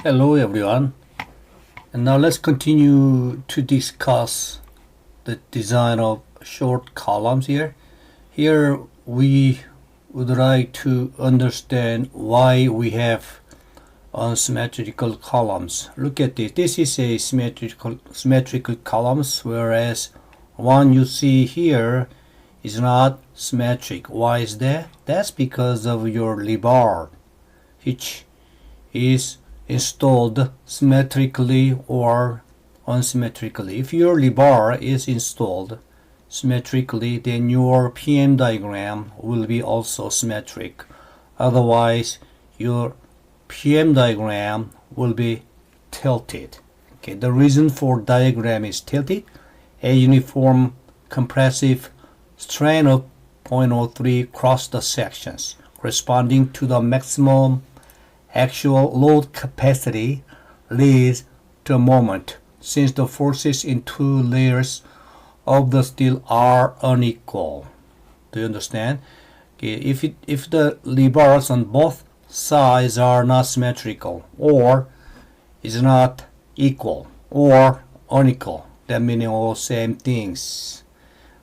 Hello everyone, and now let's continue to discuss the design of short columns here. Here we would like to understand why we have unsymmetrical columns. Look at this. This is a symmetrical columns, whereas one you see here is not symmetric. Why is that? That's because of your lebar, which is installed symmetrically or unsymmetrically. If your lebar is installed symmetrically, then your PM diagram will be also symmetric. Otherwise, your PM diagram will be tilted. Okay, the reason for diagram is tilted. A uniform compressive strain of 0.03 cross the sections, corresponding to the maximum actual load capacity leads to a moment, since the forces in two layers of the steel are unequal. Do you understand? Okay, if the lebars on both sides are not symmetrical, or is not equal, or unequal, that meaning all same things,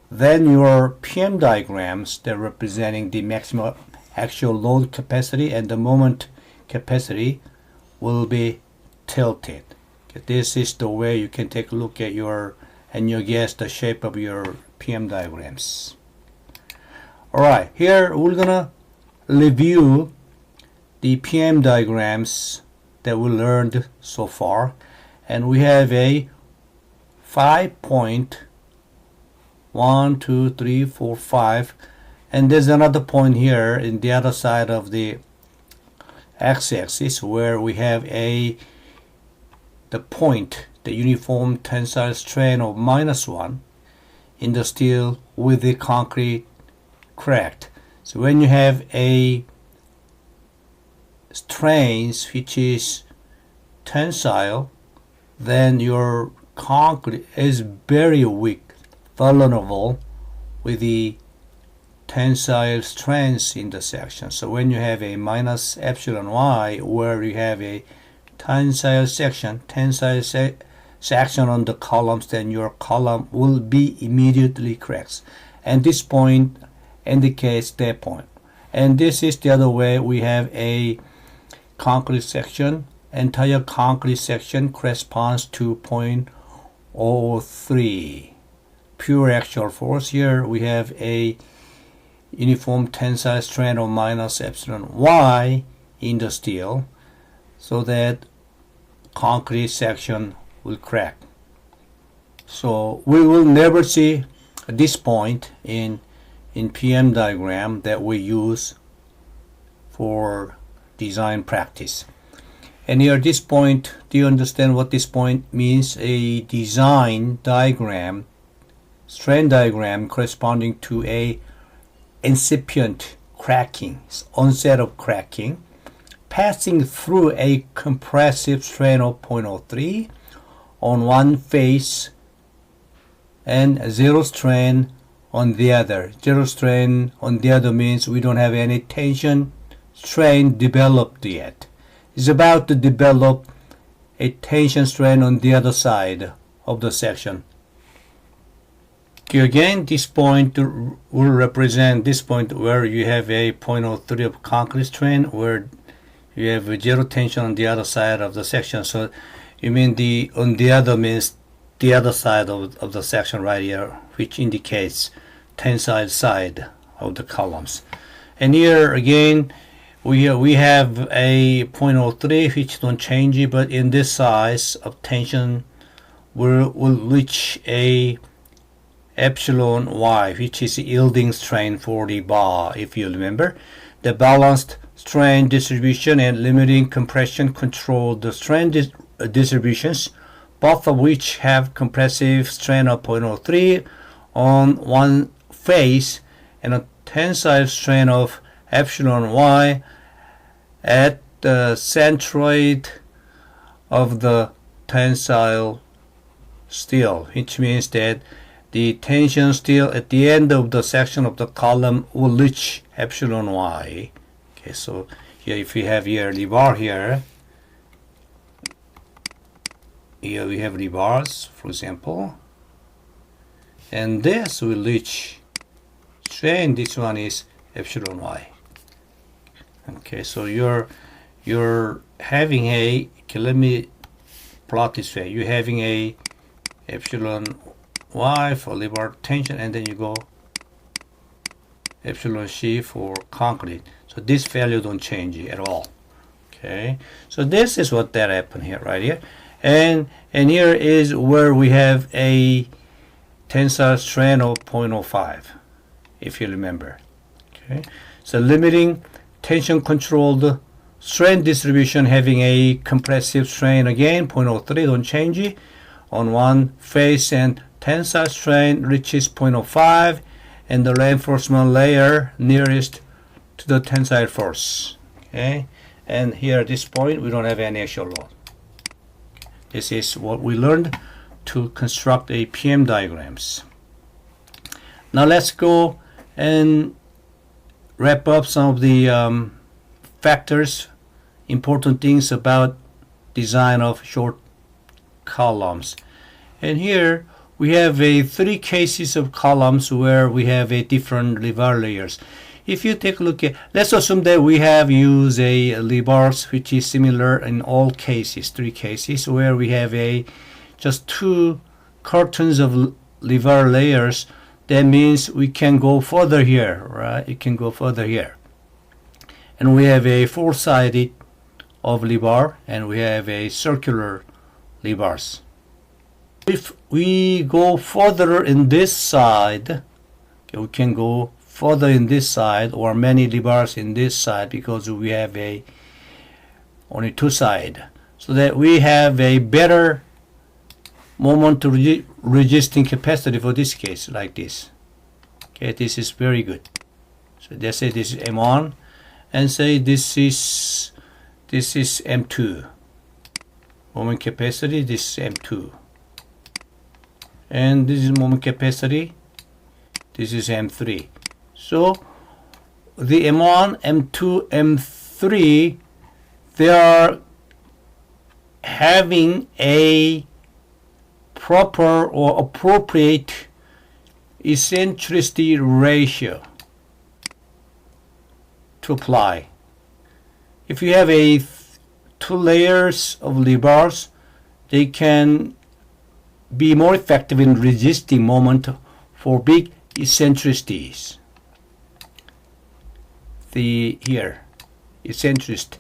then your PM diagrams that representing the maximum actual load capacity and the moment capacity will be tilted. Okay, this is the way you can take a look at your and you guess the shape of your PM diagrams. Alright, here we're gonna review the PM diagrams that we learned so far, and we have a 5-point 1, 2, 3, 4, 5, and there's another point here in the other side of the x-axis where we have the point, the uniform tensile strain of -1 in the steel with the concrete cracked. So when you have a strains which is tensile, then your concrete is very weak, vulnerable with the tensile strength in the section. So when you have a minus epsilon y where you have a tensile section on the columns, then your column will be immediately cracked. And this point indicates that point. And this is the other way. We have a concrete section. Entire concrete section corresponds to 0.03 pure actual force. Here we have a uniform tensile strain of minus epsilon y in the steel, so that concrete section will crack. So we will never see this point in PM diagram that we use for design practice. And here this point, do you understand what this point means? A design diagram, strain diagram corresponding to a incipient cracking, onset of cracking, passing through a compressive strain of 0.03 on one face and zero strain on the other. Zero strain on the other means we don't have any tension strain developed yet. It's about to develop a tension strain on the other side of the section. Okay, again, this point will represent this point where you have a 0.03 of concrete strain, where you have zero tension on the other side of the section. So you mean on the other means the other side of the section right here, which indicates tensile side of the columns. And here again we have a 0.03 which don't change it, but in this size of tension will reach a epsilon y, which is yielding strain for the bar. If you remember, the balanced strain distribution and limiting compression control the strain distributions, both of which have compressive strain of 0.03 on one face and a tensile strain of epsilon y at the centroid of the tensile steel, which means that the tension steel at the end of the section of the column will reach epsilon y. Okay, so here if we have here the bar here, here we have rebars, for example, and this will reach strain. This one is epsilon y. Okay, so you're having a, okay, let me plot this way. You're having a epsilon y for rebar tension, and then you go epsilon c for concrete. So this value don't change at all. Okay, so this is what that happened here, right here, and here is where we have a tensile strength of 0.05, if you remember. Okay, so limiting tension controlled strain distribution having a compressive strain again 0.03, don't change it on one face, and tensile strain reaches 0.05, and the reinforcement layer nearest to the tensile force. Okay, and here at this point we don't have any axial load. This is what we learned to construct a PM diagrams. Now let's go and wrap up some of the factors, important things about design of short columns. And here we have three cases of columns where we have a different rebar layers. If you take a look at, let's assume that we have used a rebars which is similar in all cases, three cases where we have just two curtains of rebar layers. That means we can go further here, right? You can go further here. And we have a four-sided of rebar, and we have a circular rebars. If we go further in this side, okay, we can go further in this side, or many rebars in this side, because we have only two sides, so that we have a better moment resisting capacity for this case, like this. Okay, this is very good. So let's say this is M1, and say this is M2. Moment capacity, this is M2, and this is moment capacity, this is M3. So the M1, M2, M3, they are having a proper or appropriate eccentricity ratio to apply. If you have two layers of rebars, they can be more effective in resisting moment for big eccentricities. Here, eccentricity,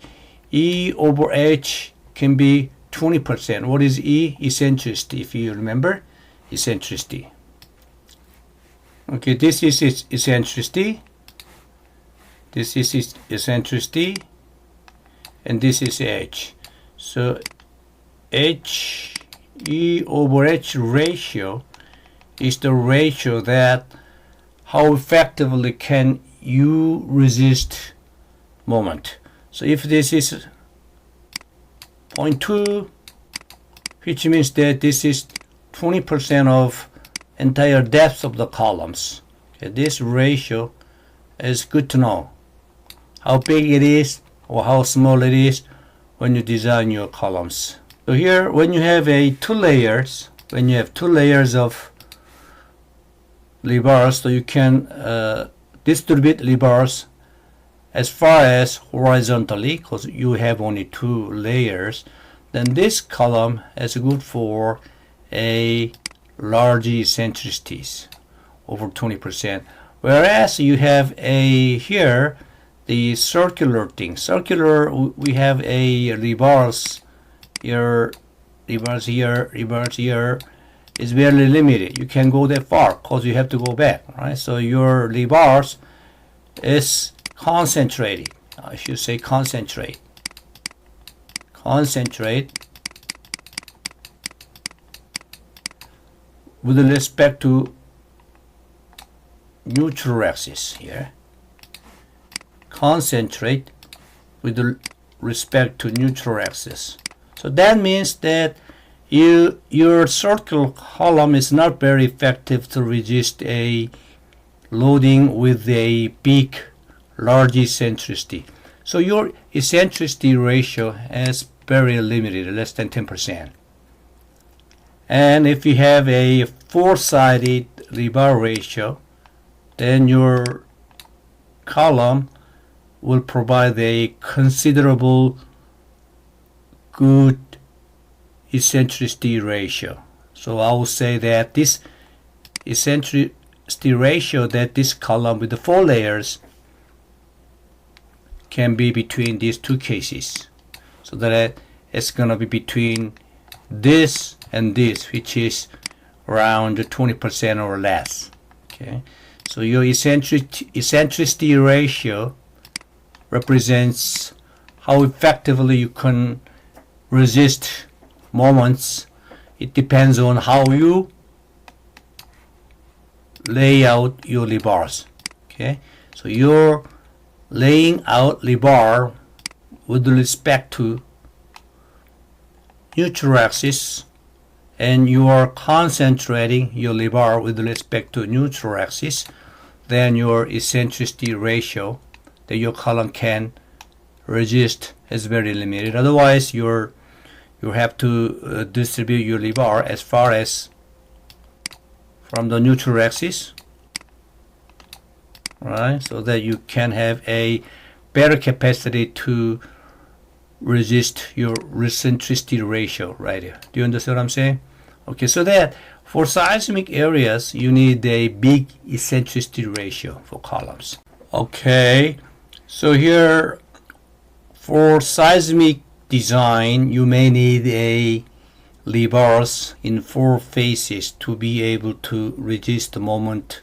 E over H can be 20%. What is E? Eccentricity, if you remember, eccentricity. Okay, this is its eccentricity, this is its eccentricity, and this is H. So H, E over H ratio is the ratio that how effectively can you resist moment. So if this is 0.2, which means that this is 20% of entire depth of the columns. Okay, this ratio is good to know how big it is or how small it is when you design your columns. So here, when you have two layers of rebars, so you can distribute rebars as far as horizontally, because you have only two layers, then this column is good for a large eccentricities over 20%. Whereas you have here the circular thing. Circular, we have rebars here, rebars here is very limited. You can't go that far because you have to go back, right? So your rebars is concentrated. I should say concentrate with respect to neutral axis here. Concentrate with respect to neutral axis. So that means that your circle column is not very effective to resist a loading with a big, large eccentricity. So your eccentricity ratio is very limited, less than 10%. And if you have a four-sided rebar ratio, then your column will provide a considerable good eccentricity ratio. So I will say that this eccentricity ratio, that this column with the four layers can be between these two cases. So that it's going to be between this and this, which is around 20% or less. Okay, so your eccentricity ratio represents how effectively you can resist moments. It depends on how you lay out your rebars. Okay, so you're laying out rebar with respect to neutral axis, and you are concentrating your rebar with respect to neutral axis, then your eccentricity ratio that your column can resist is very limited. Otherwise, you have to distribute your rebar as far as from the neutral axis, right? So that you can have a better capacity to resist your eccentricity ratio right here. Do you understand what I'm saying? Okay, so that for seismic areas, you need a big eccentricity ratio for columns. Okay, so here for seismic design, you may need a rebars in four faces to be able to resist the moment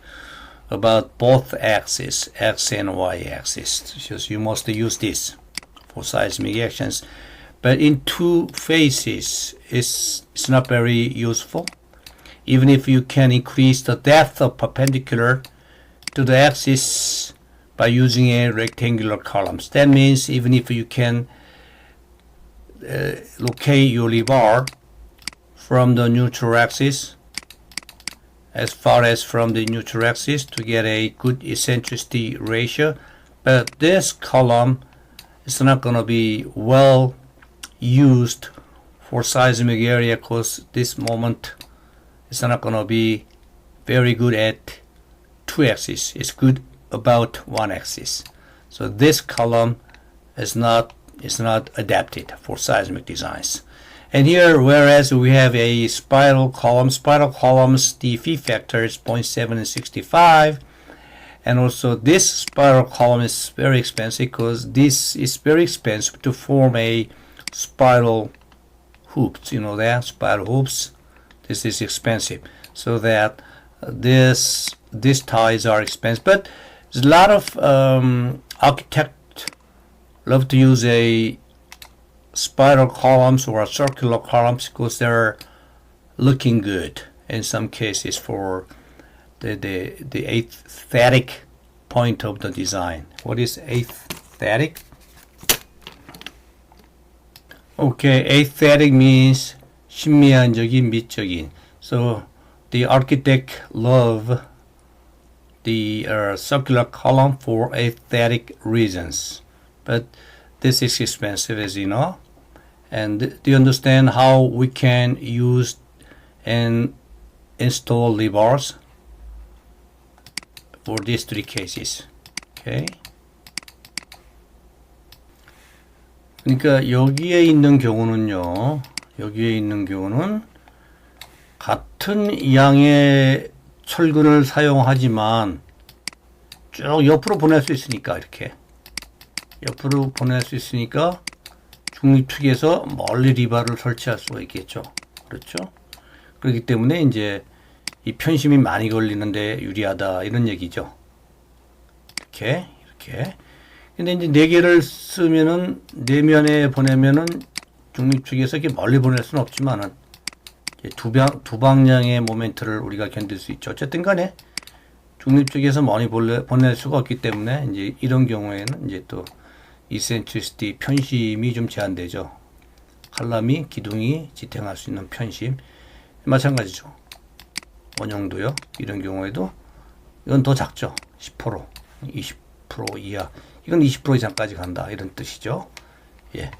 about both axes, x and y axis. Because you must use this for seismic actions, but in two phases it's not very useful. Even if you can increase the depth of perpendicular to the axis by using a rectangular columns, that means even if you can locate your rebar from the neutral axis as far as from the neutral axis to get a good eccentricity ratio, but this column it's not going to be well used for seismic area because this moment it's not going to be very good at two axes. It's good about one axis. So this column is not adapted for seismic designs. And here, whereas we have a spiral columns, the phi factor is 0.7 and 65. And also this spiral column is very expensive because this is very expensive to form a spiral hoops. You know that spiral hoops. This is expensive, so that these ties are expensive. But there's a lot of architects love to use a spiral columns or circular columns because they're looking good in some cases for the aesthetic point of the design. What is aesthetic? Okay, aesthetic means 신미한적인, 미적인. So the architect love the circular column for aesthetic reasons, but this is expensive, as you know. And do you understand how we can use and install rebars for these three cases? Okay. 그러니까 여기에 있는 경우는요. 여기에 있는 경우는 같은 양의 철근을 사용하지만 쭉 옆으로 보낼 수 있으니까 이렇게 옆으로 보낼 수 있으니까 중립축에서 멀리 리바를 설치할 수가 있겠죠. 그렇죠? 그렇기 때문에 이제 이 편심이 많이 걸리는데 유리하다 이런 얘기죠. 이렇게 근데 이제 4개를 쓰면은 내면에 보내면은 중립축에서 이렇게 멀리 보낼 수는 없지만은 두 방향의 모멘트를 우리가 견딜 수 있죠. 어쨌든 간에 중립축에서 멀리 보낼 수가 없기 때문에 이제 이런 경우에는 이제 또 이센트리시티 편심이 좀 제한되죠. 칼럼이 기둥이 지탱할 수 있는 편심 마찬가지죠. 원형도요. 이런 경우에도 이건 더 작죠. 10%, 20% 이하. 이건 20% 이상까지 간다. 이런 뜻이죠. 예.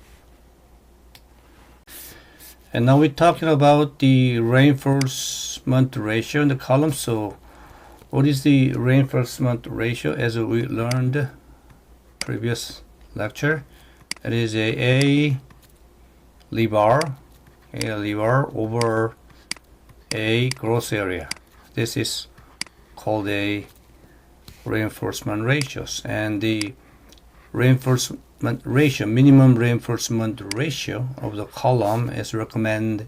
And now we're talking about the reinforcement ratio in the column. So what is the reinforcement ratio? As we learned previous lecture, it is a rebar over a gross area. This is called a reinforcement ratios, and the reinforcement ratio, minimum reinforcement ratio of the column is recommended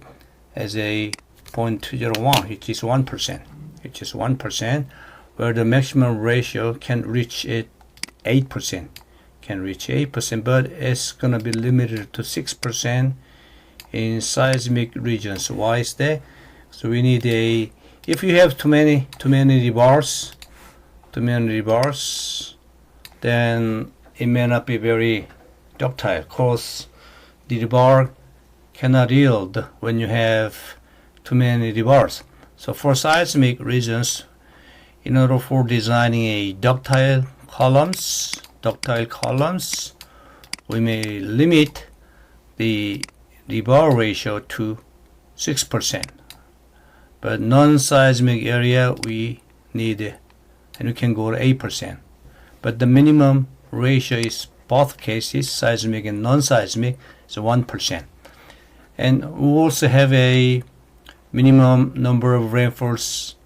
as a 0.201, which is 1%, where the maximum ratio can reach 8%, but it's gonna be limited to 6% in seismic regions. Why is that? So we need if you have too many rebars, then it may not be very ductile, because the rebar cannot yield when you have too many rebars. So for seismic regions, in order for designing a ductile columns, we may limit the rebar ratio to 6%. But non-seismic area we need, and we can go to 8%. But the minimum ratio is both cases, seismic and non-seismic, is 1%. And we also have a minimum number of reinforcement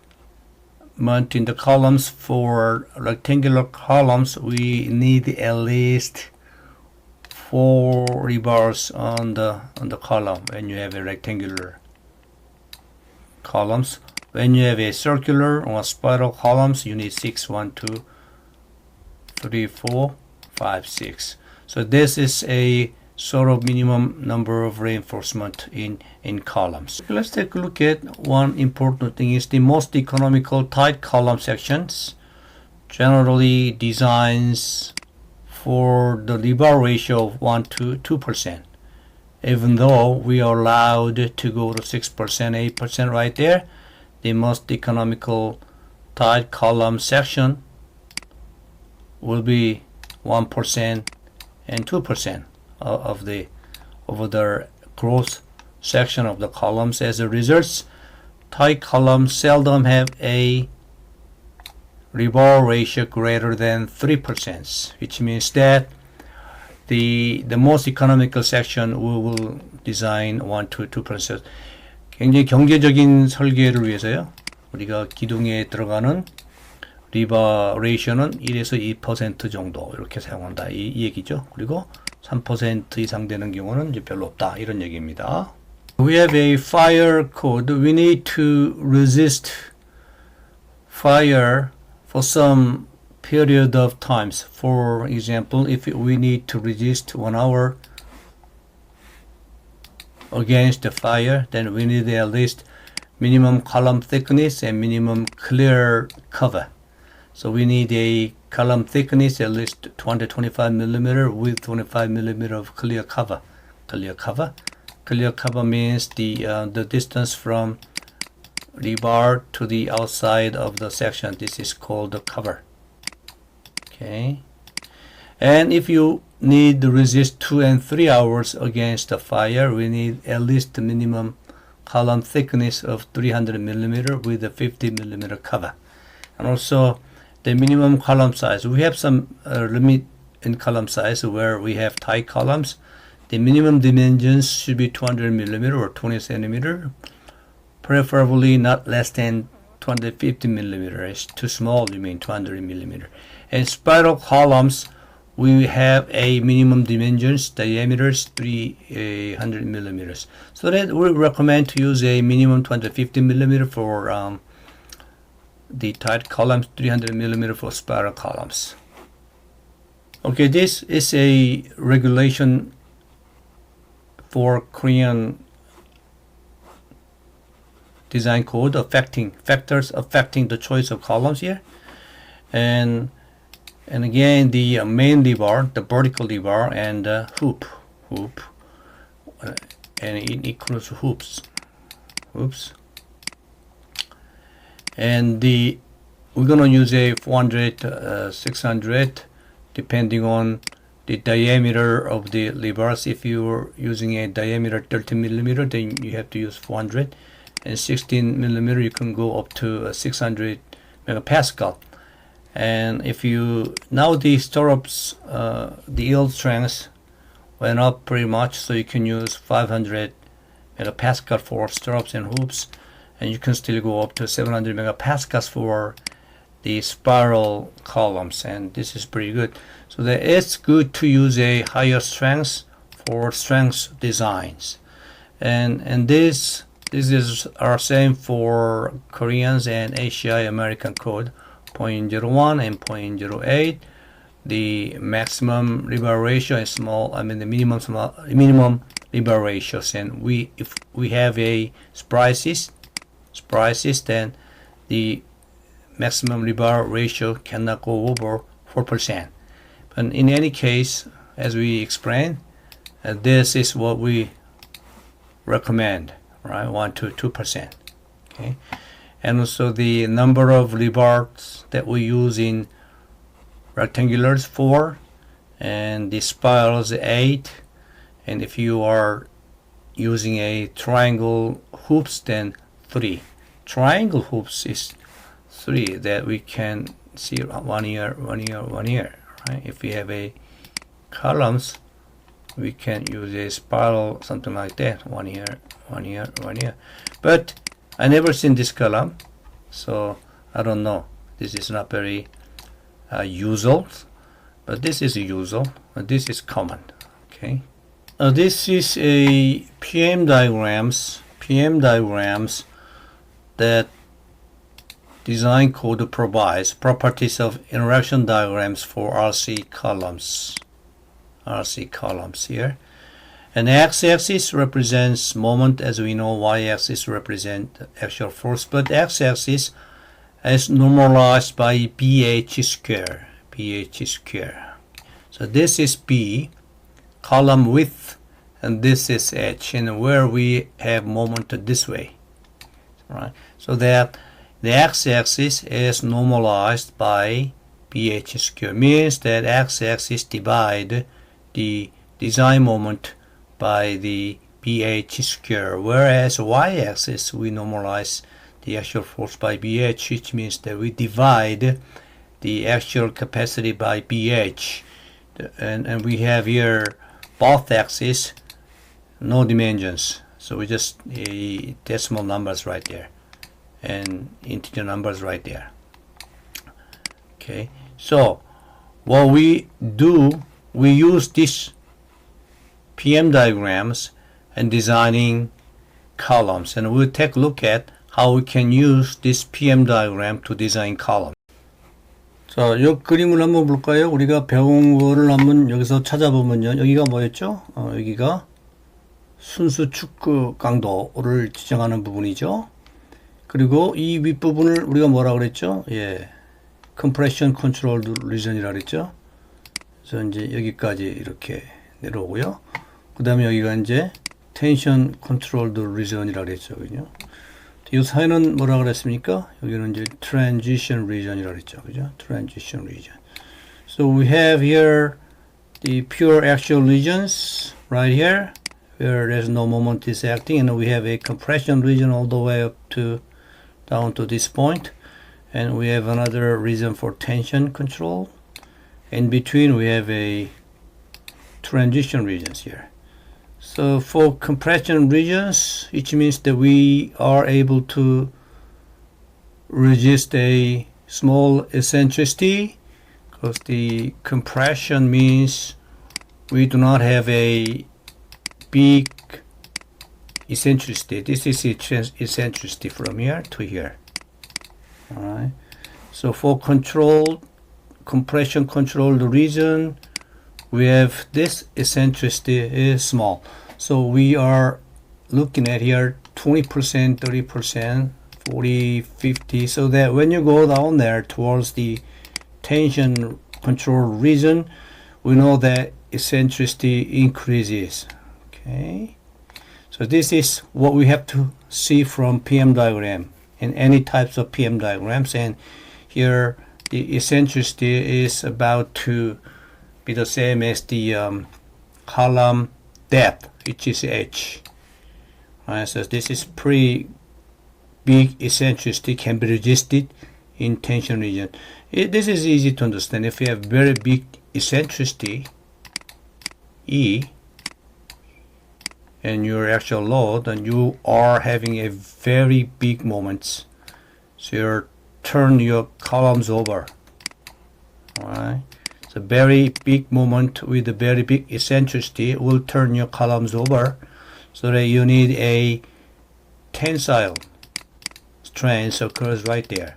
in the columns. For rectangular columns, we need at least 4 rebars on the column when you have a rectangular columns. When you have a circular or spiral columns, you need 6. 1, 2, 3, 4, 5, 6. So this is a sort of minimum number of reinforcement in columns. Let's take a look at one important thing is the most economical tight column sections generally designs for the rebar ratio of 1 to 2%. Even though we are allowed to go to 6%, 8% right there, the most economical tight column section will be 1% and 2% of the gross section of the columns. As a result, tight columns seldom have a rebar ratio greater than 3%, which means that the most economical section we will design 1 to 2%. 굉장히 경제적인 설계를 위해서요, 우리가 기둥에 들어가는 리바 레이셔는 1에서 2% 정도 이렇게 사용한다, 이 얘기죠. 그리고 3% 이상 되는 경우는 이제 별로 없다, 이런 얘기입니다. We have a fire code. We need to resist fire for some period of times. For example, if we need to resist 1 hour against the fire, then we need at least minimum column thickness and minimum clear cover. So we need a column thickness at least 225 millimeter with 25 millimeter of clear cover. Clear cover means the distance from rebar to the outside of the section. This is called the cover. Okay. And if you need to resist 2 and 3 hours against the fire, we need at least the minimum column thickness of 300 millimeter with a 50 millimeter cover. And also the minimum column size. We have some limit in column size where we have tight columns. The minimum dimensions should be 200 millimeter or 20 centimeter, preferably not less than 250 millimeter. It's too small, you mean 200 millimeter. And spiral columns, we have a minimum dimensions, diameters 300 millimeters. So that we recommend to use a minimum 250 millimeter for the tight columns, 300 millimeter for spiral columns. Okay, this is a regulation for Korean design code factors affecting the choice of columns here. And again, the main rebar, the vertical rebar, and hoop, and it includes hoops. And we're gonna use a 400, 600, depending on the diameter of the levers. If you're using a diameter 13 millimeter, then you have to use 400, and 16 millimeter you can go up to 600 megapascal. And if you now the stirrups, the yield strength went up pretty much, so you can use 500 megapascal for stirrups and hoops, and you can still go up to 700 megapascals for the spiral columns, and this is pretty good. So that it's good to use a higher strength for strength designs, and this is our same for Koreans and ACI American code 0.01 and 0.08. The maximum rebar ratio is small. I mean the minimum rebar ratios, and if we have a splices, then the maximum rebar ratio cannot go over 4%. But in any case, as we explained, this is what we recommend, right? 1 to 2%. Okay, and also the number of rebars that we use in rectangulars 4, and the spirals 8, and if you are using a triangle hoops, then 3. Triangle hoops is 3 that we can see 1 here, 1 here, 1 here. Right? If we have a columns, we can use a spiral, something like that. 1 here, 1 here, 1 here. But I never seen this column, so I don't know. This is not very usual, but this is usual. This is common. Okay. This is a PM diagrams that design code provides properties of interaction diagrams for RC columns. RC columns here. And x-axis represents moment, as we know. Y-axis represents actual force, but x-axis is normalized by BH square. BH square. So this is B, column width, and this is H, and where we have moment this way. Right? So that the x-axis is normalized by BH square, means that x-axis divide the design moment by the BH square, whereas y-axis we normalize the actual force by BH, which means that we divide the actual capacity by BH, and we have here both axes, no dimensions, so we just decimal numbers right there and integer numbers right there. Okay, so what we do, we use this PM diagrams and designing columns, and we'll take a look at how we can use this PM diagram to design column. 자, 이 그림을 한번 볼까요? 우리가 배운 거를 한번 여기서 찾아보면요. 여기가 뭐였죠? 여기가 순수 축구 강도를 지정하는 부분이죠. 그리고 이 윗부분을 우리가 뭐라 그랬죠? 예, compression controlled region이라 그랬죠. 그래서 이제 여기까지 이렇게 내려오고요. 그 다음에 여기가 이제 tension controlled region이라 그랬죠. 그죠? 이 사이는 뭐라 그랬습니까? 여기는 이제 transition region이라 그랬죠. 그죠? transition region. So we have here the pure axial regions right here, where there's no moment is acting, and we have a compression region all the way up to down to this point, and we have another region for tension control. In between we have a transition regions here. So for compression regions, which means that we are able to resist a small eccentricity, because the compression means we do not have a big eccentricity. This is eccentricity from here to here. Alright. So for compression controlled region, we have this eccentricity is small. So we are looking at here 20%, 30%, 40, 50, so that when you go down there towards the tension control region, we know that eccentricity increases. Okay. So this is what we have to see from PM diagram in any types of PM diagrams, and here the eccentricity is about to be the same as the column depth, which is h. Alright, so this is pretty big eccentricity, can be resisted in tension region. This is easy to understand. If you have very big eccentricity, E, and your actual load, then you are having a very big moments. So you turn your columns over. Alright. So very big moment with a very big eccentricity will turn your columns over, so that you need a tensile strength occurs right there.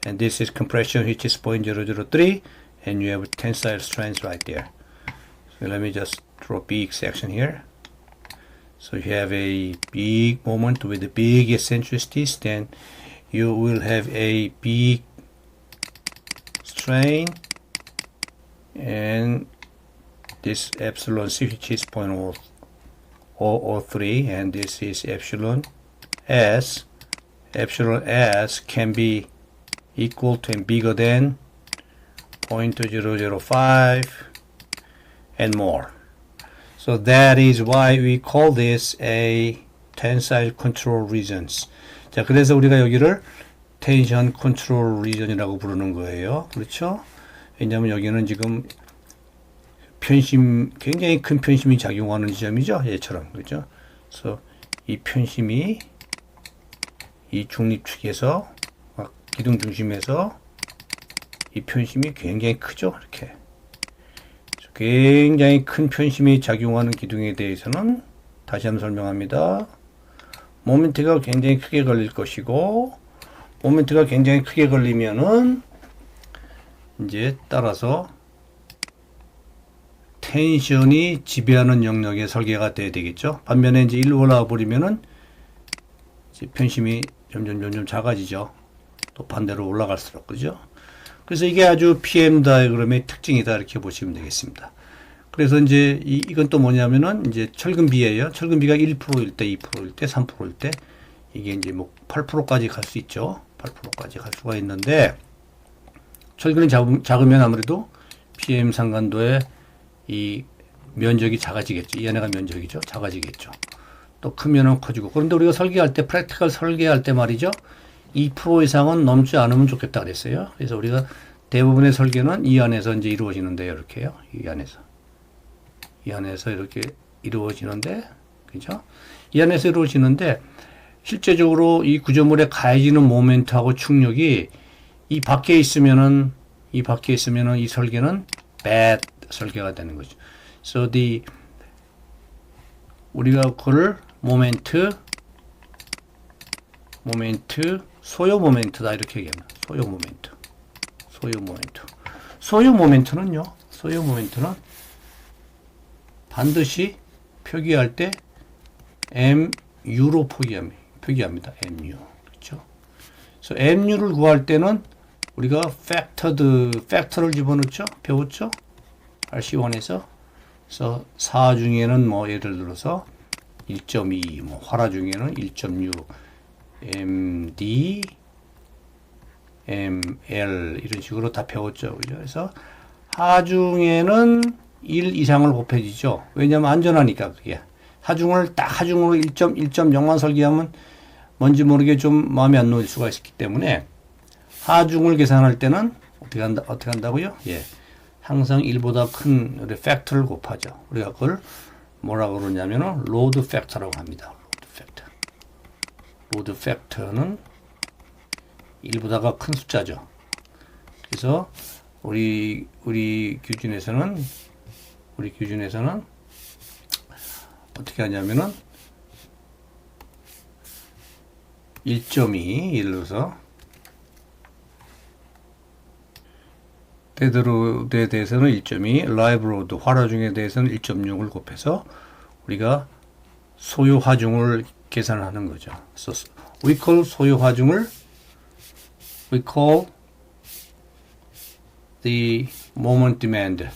And this is compression, which is 0.003, and you have a tensile strength right there. So let me just draw a big section here. So you have a big moment with a big eccentricities, then you will have a big strain, and this epsilon c, which is 0.003, and this is epsilon s. Epsilon s can be equal to and bigger than 0.005 and more. So that is why we call this a tensile control regions. 자, 그래서 우리가 여기를 텐션 컨트롤 리전이라고 부르는 거예요. 그렇죠? 왜냐하면 여기는 지금 편심, 굉장히 큰 편심이 작용하는 지점이죠. 얘처럼. 그렇죠? 그래서 이 편심이 이 중립축에서, 기둥 중심에서 이 편심이 굉장히 크죠. 이렇게. 굉장히 큰 편심이 작용하는 기둥에 대해서는 다시 한번 설명합니다. 모멘트가 굉장히 크게 걸릴 것이고, 모멘트가 굉장히 크게 걸리면은 이제 따라서 텐션이 지배하는 영역의 설계가 돼야 되겠죠. 반면에 이제 일로 올라와 버리면은 이제 편심이 점점 작아지죠. 또 반대로 올라갈수록, 그죠? 그래서 이게 아주 PM 다이어그램의 특징이다, 이렇게 보시면 되겠습니다. 그래서 이제 이건 또 뭐냐면은 이제 철근비예요. 철근비가 1%일 때, 2%일 때, 3%일 때, 이게 이제 뭐 8%까지 갈 수 있죠. 8%까지 갈 수가 있는데, 철근이 작으면 아무래도 PM 상간도의 이 면적이 작아지겠죠. 이 안에가 면적이죠. 작아지겠죠. 또 크면은 커지고. 그런데 우리가 설계할 때, 프랙티컬 설계할 때 말이죠. 2% 이상은 넘지 않으면 좋겠다 그랬어요. 그래서 우리가 대부분의 설계는 이 안에서 이제 이루어지는데요. 이렇게요. 이 안에서 이렇게 이루어지는데, 그죠? 이 안에서 이루어지는데, 실제적으로 이 구조물에 가해지는 모멘트하고 충력이 이 밖에 있으면은 이 설계는 bad 설계가 되는 거죠. So 우리가 그걸 모멘트, 소요 모멘트다, 이렇게 얘기합니다. 소요 모멘트는요, 반드시 표기할 때 MU로 표기합니다. MU. 그렇죠? 그래서 MU를 구할 때는 우리가 팩터를 집어넣죠? 배웠죠? RC1에서. 그래서 사 중에는 뭐 예를 들어서 1.2, 뭐 화라 중에는 1.6, MD, ML 이런 식으로 다 배웠죠. 그죠? 그래서 하중에는 1 이상을 곱해지죠. 왜냐하면 안전하니까 그게. 하중으로 1.0만 설계하면 뭔지 모르게 좀 마음에 안 놓을 수가 있기 때문에 하중을 계산할 때는 어떻게 한다고요? 예. 항상 1보다 큰 팩터를 곱하죠. 우리가 그걸 뭐라고 그러냐면은 로드 팩터라고 합니다. 로드 팩터는 1보다가 큰 숫자죠. 그래서 우리 기준에서는 어떻게 하냐면은 1.2 예를 들어서 데드로드에 대해서는 1.2, 라이브로드 화라중에 대해서는 1.6을 곱해서 우리가 소요 하중을 계산하는 거죠. So we call 소요 하중을 we call the moment demand.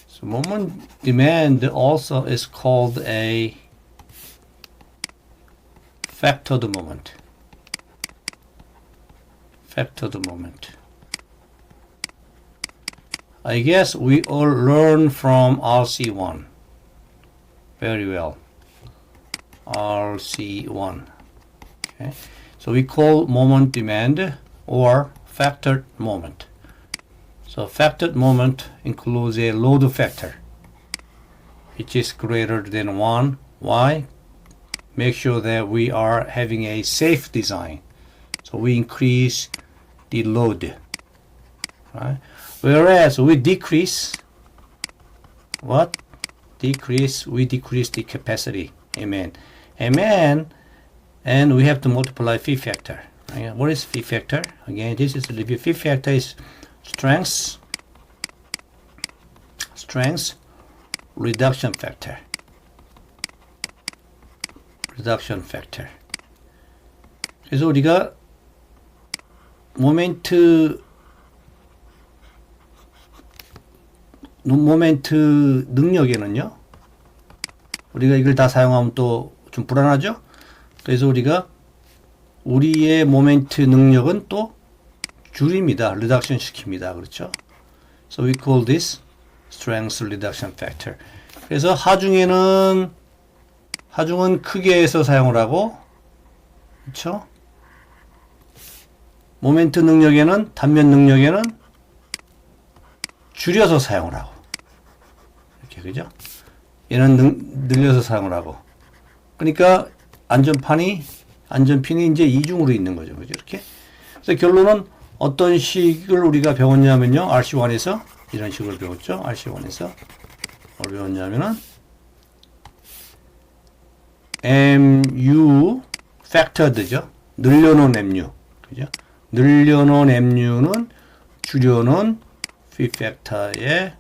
So moment demand also is called a factored moment. Factored moment. I guess we all learn from RC1 very well. RC1. Okay. So we call moment demand or factored moment. So factored moment includes a load factor which is greater than 1. Why? Make sure that we are having a safe design. So we increase the load. Right? Whereas we decrease what? We decrease the capacity. Amen. Amen. And we have to multiply phi factor. Right? What is phi factor? Again, this is the review. Phi factor is strength reduction factor. reduction factor. 그래서 우리가 모멘트 능력에는요, 우리가 이걸 다 사용하면 또 좀 불안하죠? 그래서 우리가 우리의 모멘트 능력은 또 줄입니다. 리덕션 시킵니다. 그렇죠? So we call this strength reduction factor. 그래서 하중은 크게 해서 사용을 하고, 그렇죠? 모멘트 능력에는, 단면 능력에는 줄여서 사용을 하고, 이렇게, 그죠? 얘는 늘려서 사용을 하고. 그러니까 안전핀이 이제 이중으로 있는 거죠. 그죠? 이렇게. 그래서 결론은 어떤 식을 우리가 배웠냐면요. RC1에서 이런 식을 배웠죠. RC1에서 뭘 배웠냐면은 MU factored죠. 늘려놓은 MU. 그죠? 늘려놓은 MU는 줄여놓은 phi factor의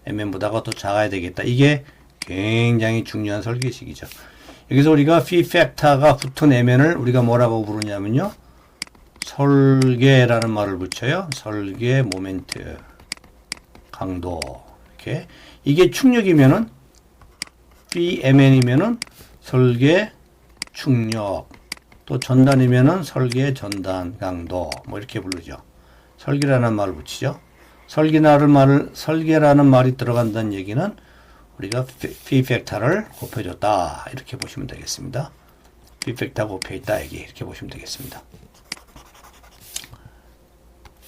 MN보다가 더 작아야 되겠다. 이게 굉장히 중요한 설계식이죠. 여기서 우리가 phi factor가 붙은 MN을 우리가 뭐라고 부르냐면요. 설계라는 말을 붙여요. 설계 모멘트 강도. 이렇게. 이게 충력이면은 phi MN이면은 설계 충력. 또 전단이면은 설계 전단 강도. 뭐 이렇게 부르죠. 설계라는 말을 붙이죠. 설계라는 말이 들어간다는 얘기는 우리가 phi factor를 곱해줬다. 이렇게 보시면 되겠습니다. phi factor 곱해있다. 이렇게 보시면 되겠습니다.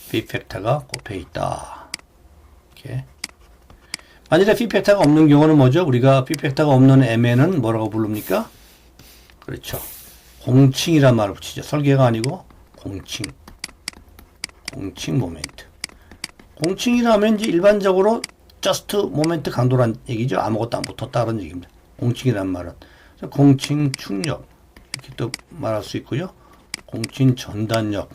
phi factor가 곱해있다. 이렇게. 만일에 phi factor가 없는 경우는 뭐죠? 우리가 phi factor가 없는 MN은 뭐라고 부릅니까? 그렇죠. 공칭이란 말을 붙이죠. 설계가 아니고 공칭 모멘트. 공칭이라면 이제 일반적으로 just 모멘트 강도란 얘기죠. 아무것도 안 붙었다 그런 얘기입니다. 공칭이란 말은 공칭 충력 이렇게 또 말할 수 있고요. 공칭 전단력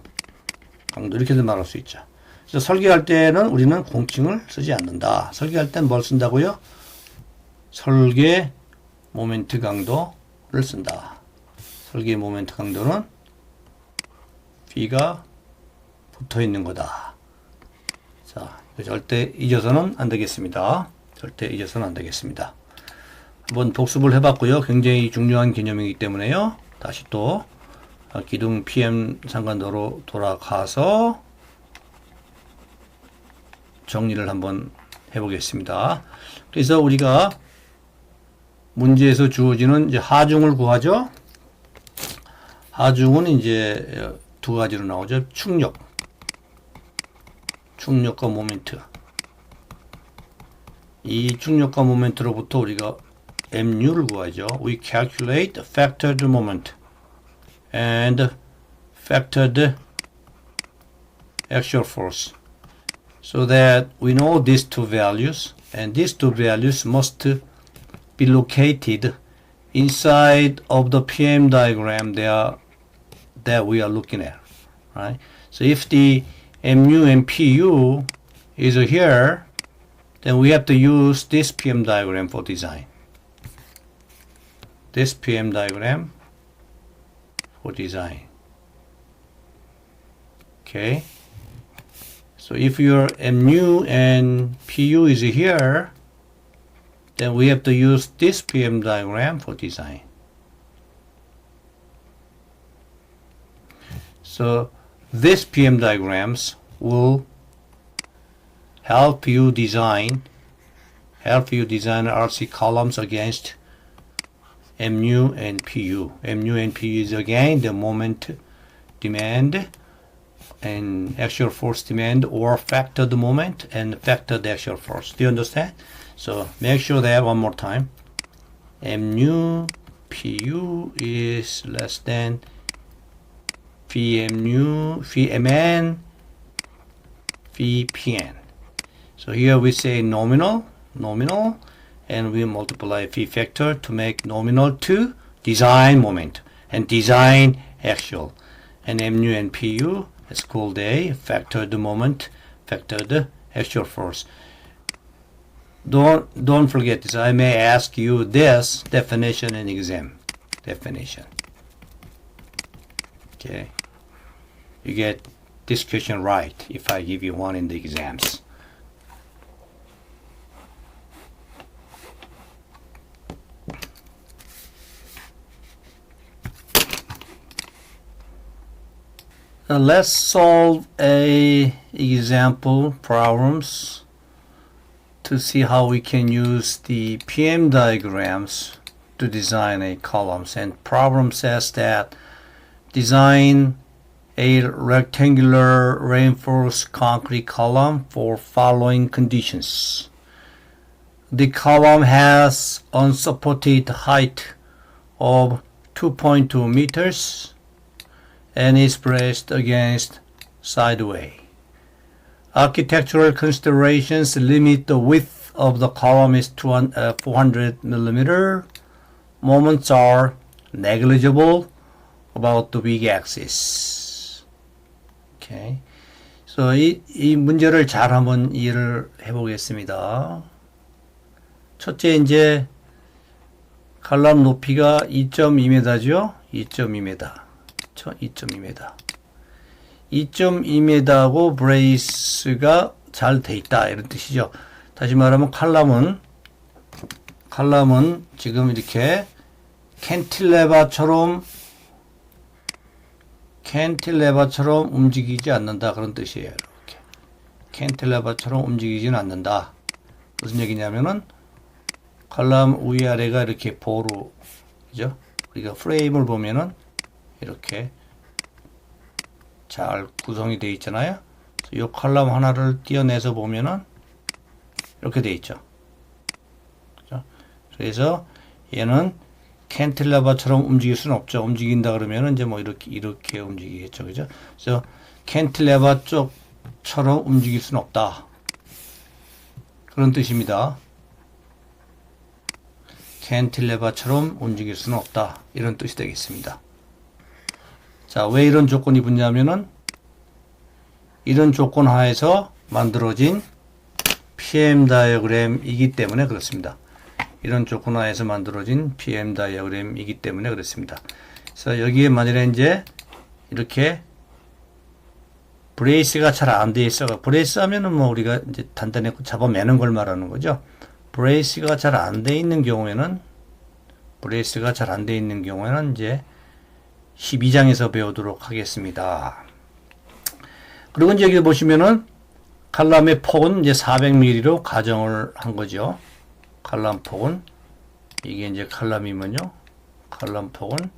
강도 이렇게도 말할 수 있죠. 그래서 설계할 때는 우리는 공칭을 쓰지 않는다. 설계할 땐 뭘 쓴다고요? 설계 모멘트 강도를 쓴다. 설계 모멘트 강도는 P가 붙어 있는 거다. 자, 절대 잊어서는 안 되겠습니다. 절대 잊어서는 안 되겠습니다. 한번 복습을 해봤고요. 굉장히 중요한 개념이기 때문에요. 다시 또 기둥 PM 상관도로 돌아가서 정리를 한번 해보겠습니다. 그래서 우리가 문제에서 주어지는 이제 하중을 구하죠. 하중은 이제 두 가지로 나오죠. 충력과 모멘트. 이 충력과 모멘트로부터 우리가 MU를 구하죠. We calculate factored moment and factored axial force so that we know these two values, and these two values must be located inside of the PM diagram that we are looking at, right? So if the MU and PU is here, then we have to use this PM diagram for design. This PM diagram for design. Okay. So if your MU and PU is here, then we have to use this PM diagram for design. So this PM diagrams will help you design RC columns against MU and PU. MU and PU is again the moment demand and actual force demand, or factor the moment and factor the actual force. Do you understand? So make sure that one more time. MU PU is less than VMN VPN. So here we say nominal, and we multiply V factor to make nominal to design moment and design actual. And MU and PU, it's called a factor the moment, factor the actual force. Don't forget this. I may ask you this definition in exam. Definition. Okay. You get this question right if I give you one in the exams. Let's solve a example problems to see how we can use the PM diagrams to design a columns. And problem says that design a rectangular reinforced concrete column for following conditions. The column has unsupported height of 2.2 meters and is braced against sideway. Architectural considerations limit the width of the column is 400 millimeter. Moments are negligible about the weak axis. Okay. So 이 문제를 잘 한번 이해를 해보겠습니다. 첫째, 이제 칼럼 높이가 2.2m죠. 2.2m. 2.2m하고 브레이스가 잘 돼 있다 이런 뜻이죠. 다시 말하면 칼럼은 지금 이렇게 캔틸레버처럼 움직이지 않는다 그런 뜻이에요. 이렇게 캔틸레버처럼 움직이지는 않는다. 무슨 얘기냐면은 칼럼 위아래가 이렇게 보로, 그죠? 우리가 프레임을 보면은 이렇게 잘 구성이 되어 있잖아요. 이 칼럼 하나를 떼어내서 보면은 이렇게 되어 있죠. 그죠? 그래서 얘는 캔틸레버처럼 움직일 수는 없죠. 움직인다 그러면은 이제 뭐 이렇게 움직이겠죠. 그죠? 그래서 캔틸레버 쪽처럼 움직일 수는 없다. 그런 뜻입니다. 캔틸레버처럼 움직일 수는 없다. 이런 뜻이 되겠습니다. 자, 왜 이런 조건이 붙냐면은 이런 조건 하에서 만들어진 PM 다이어그램이기 때문에 그렇습니다. 이런 조건 하에서 만들어진 PM 다이어그램이기 때문에 그렇습니다. 그래서 여기에 만약에 이제 이렇게 브레이스가 잘 안 돼 있어. 브레이스 하면은 뭐 우리가 이제 단단히 잡아매는 걸 말하는 거죠. 브레이스가 잘 안 돼 있는 경우에는 이제 12장에서 배우도록 하겠습니다. 그리고 이제 여기 보시면은 칼럼의 폭은 이제 400mm로 가정을 한 거죠. 칼럼 폭은 이게 이제 칼럼이면요. 칼럼 폭은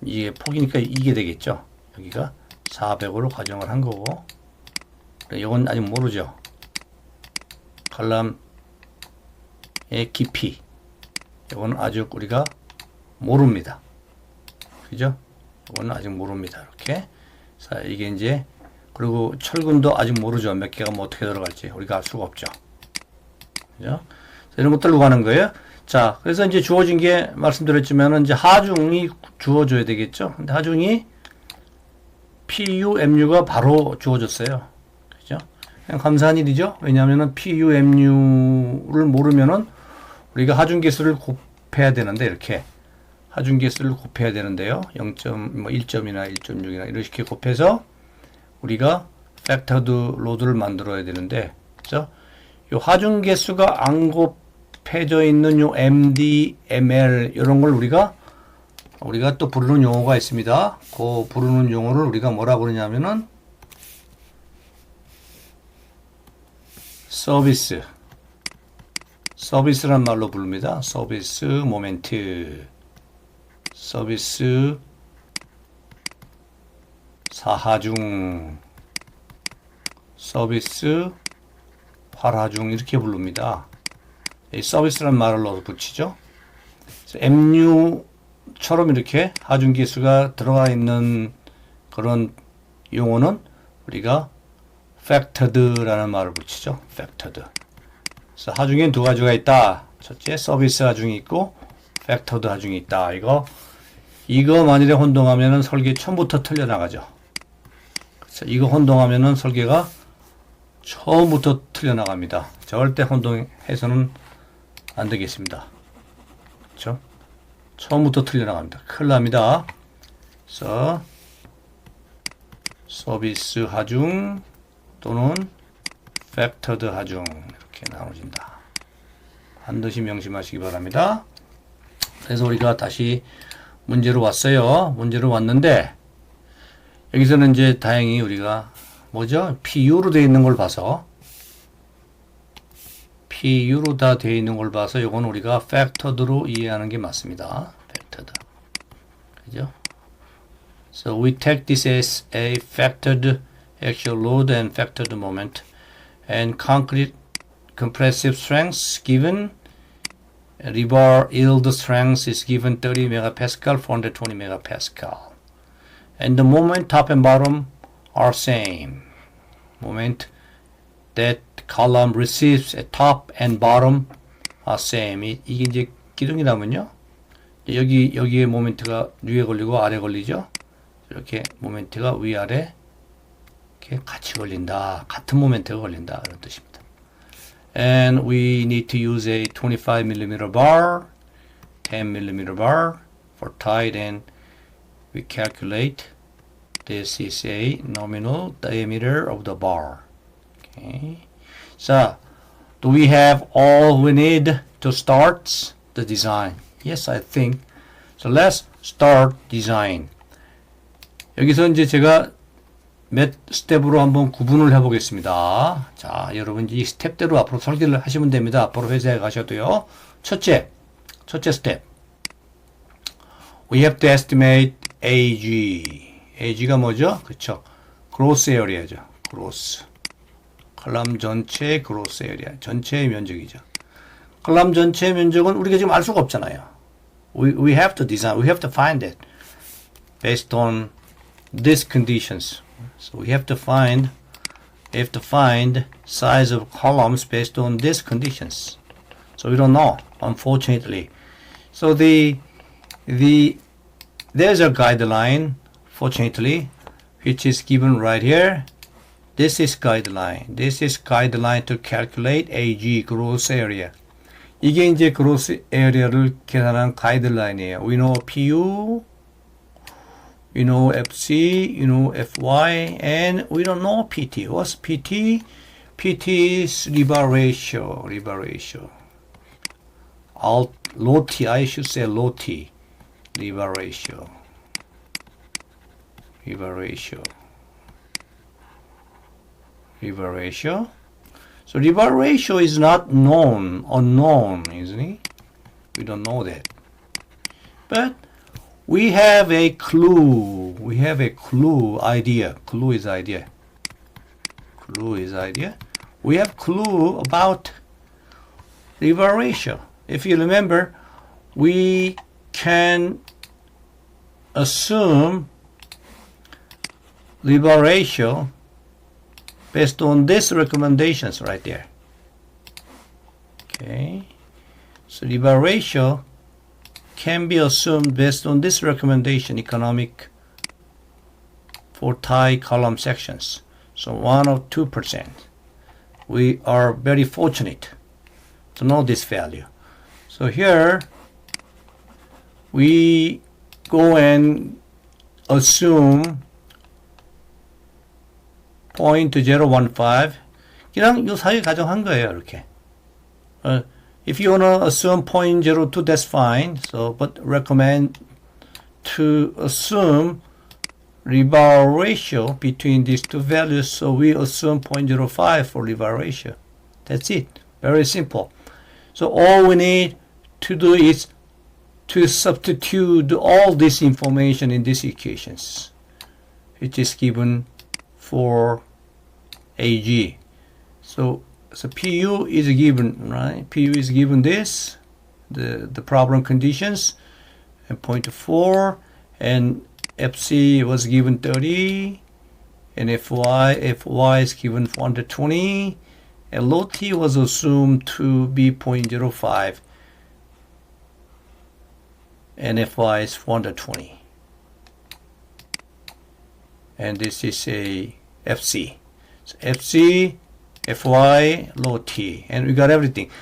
이게 폭이니까 이게 되겠죠. 여기가 400으로 가정을 한 거고. 이건 아직 모르죠. 칼럼의 깊이. 이건 아직 우리가 모릅니다. 그죠? 이건 아직 모릅니다. 이렇게. 자, 이게 이제, 그리고 철근도 아직 모르죠. 몇 개가 뭐 어떻게 들어갈지. 우리가 알 수가 없죠. 그죠? 자, 이런 것들로 가는 거예요. 자, 그래서 이제 주어진 게 말씀드렸지만은 이제 하중이 주어져야 되겠죠. 근데 하중이 PU, MU가 바로 주어졌어요. 그죠? 그냥 감사한 일이죠. 왜냐하면은 PU, MU를 모르면은 우리가 하중계수를 곱해야 되는데, 이렇게. 하중계수를 곱해야 되는데요. 1점이나 1.6이나 이렇게 곱해서 우리가 팩터드 로드를 만들어야 되는데, 그죠? 요 하중계수가 안 곱해져 있는 요 MD, ML 이런 걸 우리가 우리가 또 부르는 용어가 있습니다. 그 부르는 용어를 우리가 뭐라 부르냐면은 서비스란 말로 부릅니다. 서비스 모멘트, 서비스 사하중, 서비스 활하중 이렇게 부릅니다. 이 서비스란 말을 넣어 붙이죠. MU처럼 이렇게 하중기수가 들어가 있는 그런 용어는 우리가 factored라는 말을 붙이죠. factored. 그래서 하중에는 두 가지가 있다. 첫째, 서비스 하중이 있고 factored 하중이 있다. 이거 만일에 혼동하면은 설계 처음부터 틀려나가죠. 그래서 이거 혼동하면은 설계가 처음부터 틀려나갑니다. 절대 혼동해서는 안 되겠습니다. 그렇죠? 처음부터 틀려나갑니다. 큰일 납니다. 그래서 서비스 하중 또는 factored 하중 이렇게 나눠진다. 반드시 명심하시기 바랍니다. 그래서 우리가 다시 문제로 왔어요. 문제로 왔는데 여기서는 이제 다행히 우리가 뭐죠? PU로 되어 있는 걸 봐서 PU로 다 되어 있는 걸 봐서 이건 우리가 factored로 이해하는 게 맞습니다. factored. 그죠? So we take this as a factored actual load and factored moment and concrete compressive strength given rebar yield strength is given 30 megapascal 420 megapascal and the moment top and bottom are same. Moment that column receives at top and bottom are same. 이게 이제 기둥이라면요. 여기에 모멘트가 위에 걸리고 아래 걸리죠. 이렇게 모멘트가 위아래 이렇게 같이 걸린다. 같은 모멘트가 걸린다. 그런 뜻입니다. And we need to use a 25mm bar, 10mm bar for tight and we calculate this is a nominal diameter of the bar. Okay. So, do we have all we need to start the design? Yes, I think. So, let's start design. 여기서 이제 제가 몇 스텝으로 한번 구분을 해보겠습니다. 자, 여러분 이 스텝대로 앞으로 설계를 하시면 됩니다. 앞으로 회사에 가셔도요. 첫째 스텝. We have to estimate AG. AG가 뭐죠? 그쵸? Gross area죠. Gross. 컬럼 전체의 gross area. 전체의 면적이죠. 컬럼 전체의 면적은 우리가 지금 알 수가 없잖아요. We have to design. We have to find it. Based on these conditions. So we have to find size of columns based on these conditions. So we don't know, unfortunately. So there's a guideline, fortunately, which is given right here. This is guideline. This is guideline to calculate AG, gross area. 이게 이제 gross area를 계산한 가이드라인이에요. We know PU, we know FC, you know FY, and we don't know PT. What's PT? PT is rebar ratio. Low T, I should say low T. Rebar ratio. So rebar ratio is not unknown, isn't it? We don't know that. But we have a clue. Idea. Clue is idea. We have clue about rebar ratio. If you remember, we can assume rebar ratio based on these recommendations right there. Okay. So rebar ratio can be assumed based on this recommendation, economic for tie column sections. So 1 or 2%. We are very fortunate to know this value. So here we go and assume 0.015. 그냥 이 사이 가정한 거예요, 이렇게. If you want to assume 0.02, that's fine. So, but recommend to assume Reval ratio between these two values, so we assume 0.05 for Reval ratio. That's it. Very simple. So all we need to do is to substitute all this information in these equations, which is given for AG. So PU is given, right? PU is given this, the problem conditions, and 0.4, and FC was given 30, and FY is given 420, and low T was assumed to be 0.05, and FY is 420, and this is a FC. So FC, FY, low T, and we got everything.